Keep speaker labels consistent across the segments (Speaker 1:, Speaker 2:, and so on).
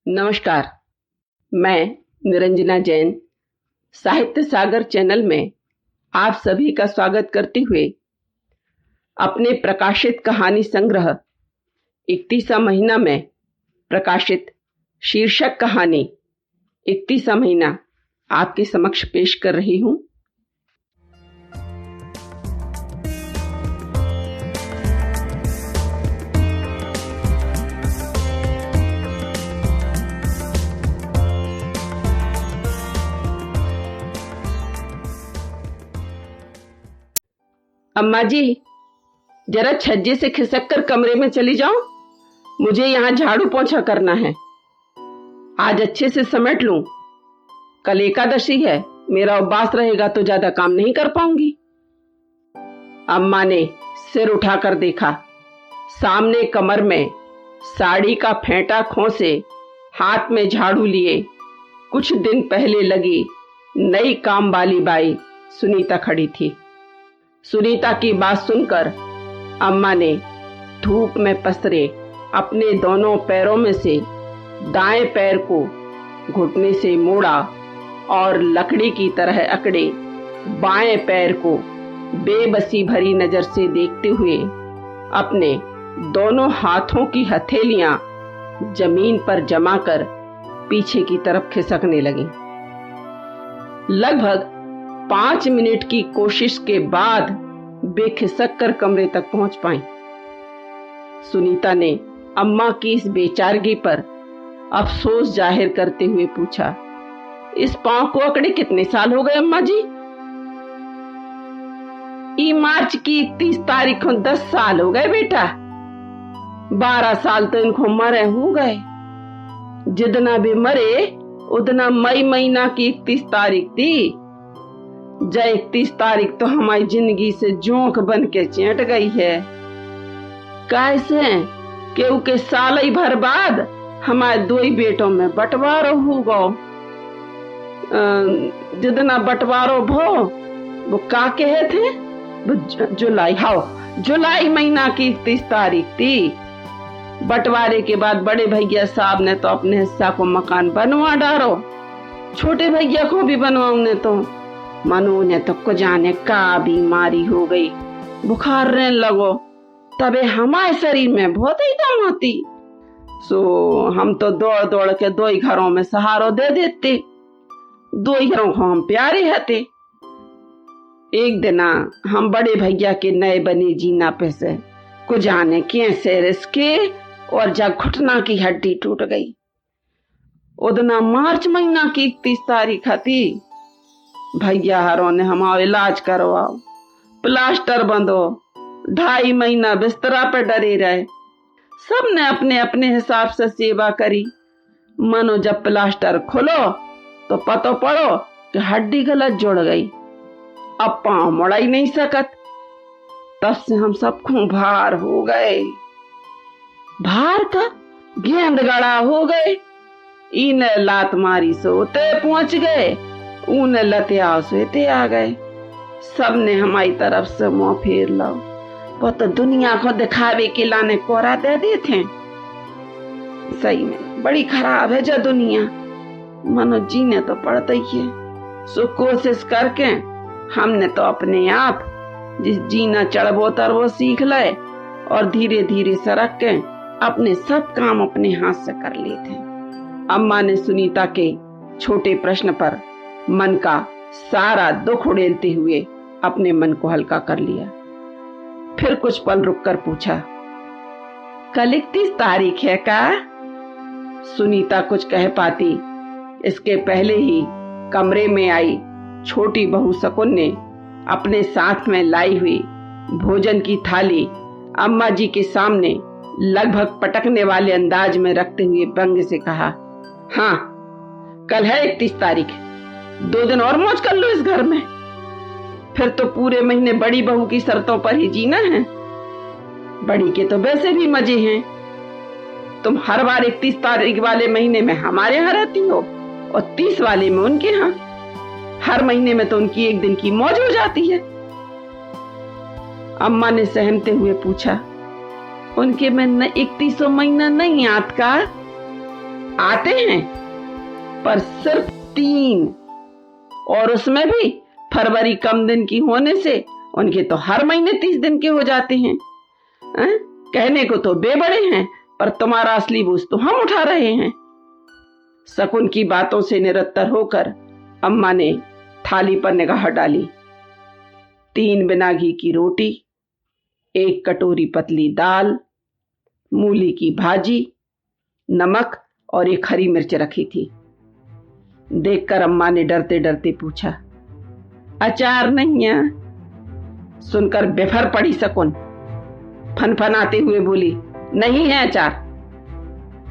Speaker 1: नमस्कार। मैं निरंजना जैन साहित्य सागर चैनल में आप सभी का स्वागत करते हुए अपने प्रकाशित कहानी संग्रह 31वां महीना में प्रकाशित शीर्षक कहानी 31वां महीना आपके समक्ष पेश कर रही हूं। अम्मा जी, जरा छज्जे से खिसक कर कमरे में चली जाओ। मुझे यहाँ झाड़ू पोंछा करना है। आज अच्छे से समेट लूं। कल एकादशी है, मेरा उपवास रहेगा तो ज्यादा काम नहीं कर पाऊंगी। अम्मा ने सिर उठाकर देखा। सामने कमर में साड़ी का फेंटा खोसे हाथ में झाड़ू लिए कुछ दिन पहले लगी नई काम वाली बाई सुनीता खड़ी थी। सुनीता की बात सुनकर अम्मा ने धूप में पसरे अपने दोनों पैरों में से दाएं पैर को घुटने से मोड़ा और लकड़ी की तरह अकड़े बाएं पैर को बेबसी भरी नजर से देखते हुए अपने दोनों हाथों की हथेलियां जमीन पर जमा कर पीछे की तरफ खिसकने लगी। लगभग 5 मिनट की कोशिश के बाद वे खिसक कर कमरे तक पहुंच पाई। सुनीता ने अम्मा की इस बेचारगी पर अफसोस जाहिर करते हुए पूछा, इस पांव को अकड़े कितने साल हो गए अम्मा जी? ई मार्च की 31 तारीख को 10 साल हो गए बेटा। 12 साल तो इनको मरे हो गए। जितना भी मरे उतना मई महीना की 31 तारीख थी। 31 तारीख तो हमारी जिंदगी से जोंक बन के चेंट गई है। कैसे केहू के साल ही भर बाद हमारे 2 ही बेटों में बंटवारो हो गो। जितना बंटवारो भो वो का कहे थे, जुलाई महीना की 31 तारीख थी। बंटवारे के बाद बड़े भैया साहब ने तो अपने हिस्सा को मकान बनवा डालो। छोटे भैया को भी बनवाने तो मनु ने तो को जाने का बीमारी हो गई, बुखार रहने लगो। तबे हमारे शरीर में बहुत ही दम होती। सो हम तो दौड़ दौड़ के 2 ही घरों में सहारो दे देते। 2 ही घरों को हम प्यारे हते। एक दिन हम बड़े भैया के नए बने जीना पे से को जाने कैसे रिसके और जब घुटना की हड्डी टूट गई। उदना मार्च महीना की 31 तारीख थी। भैया हरों ने हमारा इलाज करवाओ, प्लास्टर बंधो, 2.5 महीना बिस्तरा पे डरे रहे। सब ने अपने अपने हिसाब से सेवा करी। मनो जब प्लास्टर खोलो तो पतो पड़ो कि हड्डी गलत जुड़ गई। अब पांव मुड़ा ही नहीं सकत। तब से हम सबको भार हो गए। भार का गेंद गड़ा हो गए। इन्हें लात मारी सोते पहुंच गए, ऊन लतिया सोते आ गए। सब ने हमारी तरफ से मुंह फेर लो। वो तो दुनिया को दिखावे के लाने कोरा दे दिए थे। सही में बड़ी खराब है जो दुनिया। मनो जीने तो पड़ता ही है। सो कोशिश करके हमने तो अपने आप जिस जीना चढ़बो तरबो सीख ले और धीरे धीरे सरक के अपने सब काम अपने हाथ से कर लिए थे। अम्मा ने सुनीता के छोटे प्रश्न पर मन का सारा दुख उड़ेलते हुए अपने मन को हल्का कर लिया। फिर कुछ पल रुककर पूछा, कल 31 तारीख है का? सुनीता कुछ कह पाती इसके पहले ही कमरे में आई छोटी बहू शकुन ने अपने साथ में लाई हुई भोजन की थाली अम्मा जी के सामने लगभग पटकने वाले अंदाज में रखते हुए व्यंग से कहा, हाँ कल है 31 तारीख। 2 दिन और मौज कर लो इस घर में। फिर तो पूरे महीने बड़ी बहू की शर्तों पर ही जीना है। बड़ी के तो वैसे भी मजे हैं। तुम हर बार 31 तारीख वाले महीने में हमारे यहाँ रहती हो और 30 वाले में उनके यहाँ। हर महीने में तो उनकी 1 दिन की मौज हो जाती है। अम्मा ने सहमते हुए पूछा, उनके में 31वां महीना नहीं याद का? आते हैं, पर सिर्फ 3, और उसमें भी फरवरी कम दिन की होने से उनके तो हर महीने 30 दिन के हो जाते हैं। कहने को तो बे बड़े हैं, पर तुम्हारा असली बोझ तो हम उठा रहे हैं। शकुन की बातों से निरत्तर होकर अम्मा ने थाली पर निगाह डाली। 3 बिना घी की रोटी, 1 कटोरी पतली दाल, मूली की भाजी, नमक और 1 हरी मिर्च रखी थी। देखकर अम्मा ने डरते डरते पूछा, अचार नहीं है? सुनकर बेफर पड़ी शकुन फनफनाते हुए बोली, नहीं है अचार,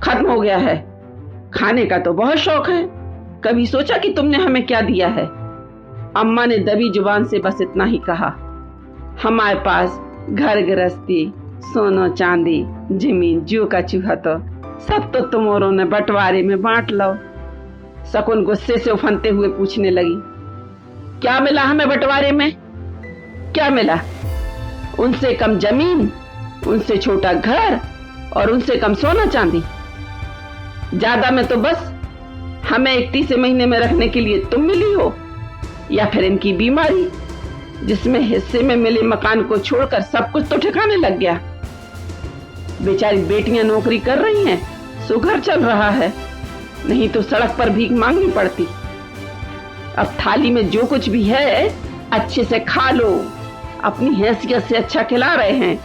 Speaker 1: खत्म हो गया है। खाने का तो बहुत शौक है, कभी सोचा कि तुमने हमें क्या दिया है? अम्मा ने दबी जुबान से बस इतना ही कहा, हमारे पास घर गृहस्थी, सोना चांदी, जमीन, जू का चूहा तो सब तो तुमोरों ने बंटवारे में बांट लो। शकुन गुस्से से उफनते हुए पूछने लगी, क्या मिला हमें बंटवारे में? क्या मिला? उनसे कम जमीन, उनसे छोटा घर और उनसे कम सोना चांदी। ज्यादा में तो बस हमें 31 महीने में रखने के लिए तुम मिली हो, या फिर इनकी बीमारी, जिसमें हिस्से में मिले मकान को छोड़कर सब कुछ तो ठिकाने लग गया। बेचारी बेटियां नौकरी कर रही हैं, सो घर चल रहा है, नहीं तो सड़क पर भीख मांगनी पड़ती। अब थाली में जो कुछ भी है अच्छे से खा लो, अपनी हैसियत से अच्छा खिला रहे हैं।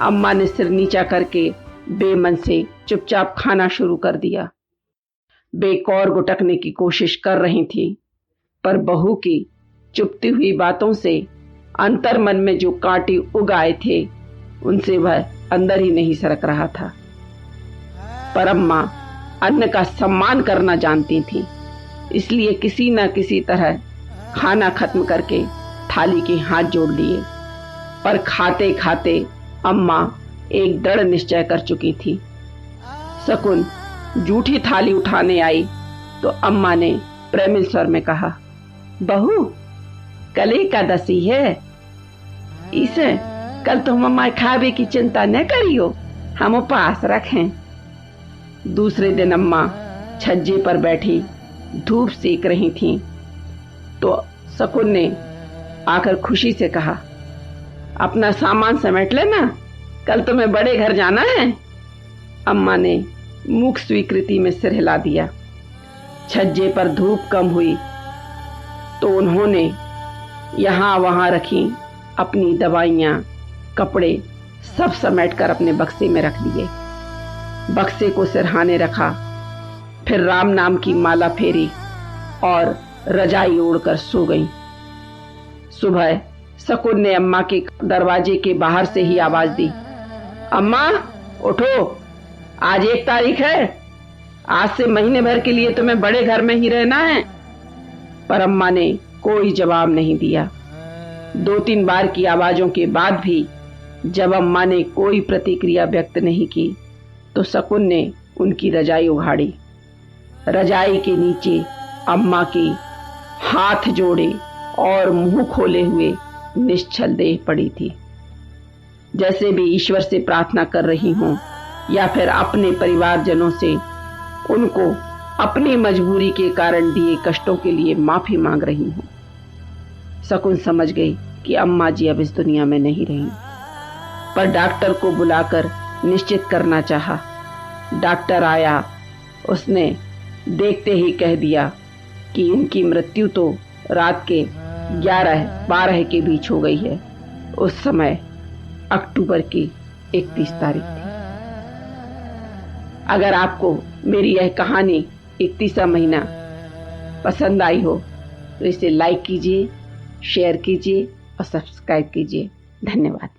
Speaker 1: अम्मा ने सिर नीचा करके बेमन से चुपचाप खाना शुरू कर दिया। बेकौर गुटकने की कोशिश कर रही थी, पर बहू की चुपती हुई बातों से अंतर मन में जो कांटे उग आए थे, उनसे वह अंदर ही नहीं सरक रहा था। पर अम्मा अन्न का सम्मान करना जानती थी, इसलिए किसी न किसी तरह खाना खत्म करके थाली के हाथ जोड़ लिए। पर खाते खाते अम्मा एक दृढ़ निश्चय कर चुकी थी। शकुन जूठी थाली उठाने आई तो अम्मा ने प्रेमिल स्वर में कहा, बहू कल एकादशी है, इसे कल तुम मम्मा खावे की चिंता न करियो, हम उपवास रखें। दूसरे दिन अम्मा छज्जे पर बैठी धूप सेक रही थीं, तो शकुन ने आकर खुशी से कहा, अपना सामान समेट लेना, कल तुम्हें बड़े घर जाना है। अम्मा ने मुख स्वीकृति में सिर हिला दिया। छज्जे पर धूप कम हुई तो उन्होंने यहाँ वहां रखी अपनी दवाइयां, कपड़े सब समेटकर अपने बक्से में रख लिए। बक्से को सिरहाने रखा, फिर राम नाम की माला फेरी और रजाई ओढ़कर सो गई। सुबह शकुन ने अम्मा के दरवाजे के बाहर से ही आवाज दी, अम्मा उठो, आज 1 तारीख है, आज से महीने भर के लिए तुम्हें बड़े घर में ही रहना है। पर अम्मा ने कोई जवाब नहीं दिया। 2-3 बार की आवाजों के बाद भी जब अम्मा ने कोई प्रतिक्रिया व्यक्त नहीं की तो शकुन ने उनकी रजाई उघाड़ी। रजाई के नीचे अम्मा की हाथ जोड़े और मुंह खोले हुए निश्चल देह पड़ी थी, जैसे भी ईश्वर से प्रार्थना कर रही हों या फिर अपने परिवारजनों से उनको अपनी मजबूरी के कारण दिए कष्टों के लिए माफी मांग रही हों। शकुन समझ गई कि अम्मा जी अब इस दुनिया में नहीं रही, पर डॉक्टर को बुलाकर निश्चित करना चाहा। डॉक्टर आया, उसने देखते ही कह दिया कि इनकी मृत्यु तो रात के 11-12 के बीच हो गई है। उस समय अक्टूबर की 31 तारीख थी। अगर आपको मेरी यह कहानी 31वां महीना पसंद आई हो तो इसे लाइक कीजिए, शेयर कीजिए और सब्सक्राइब कीजिए। धन्यवाद।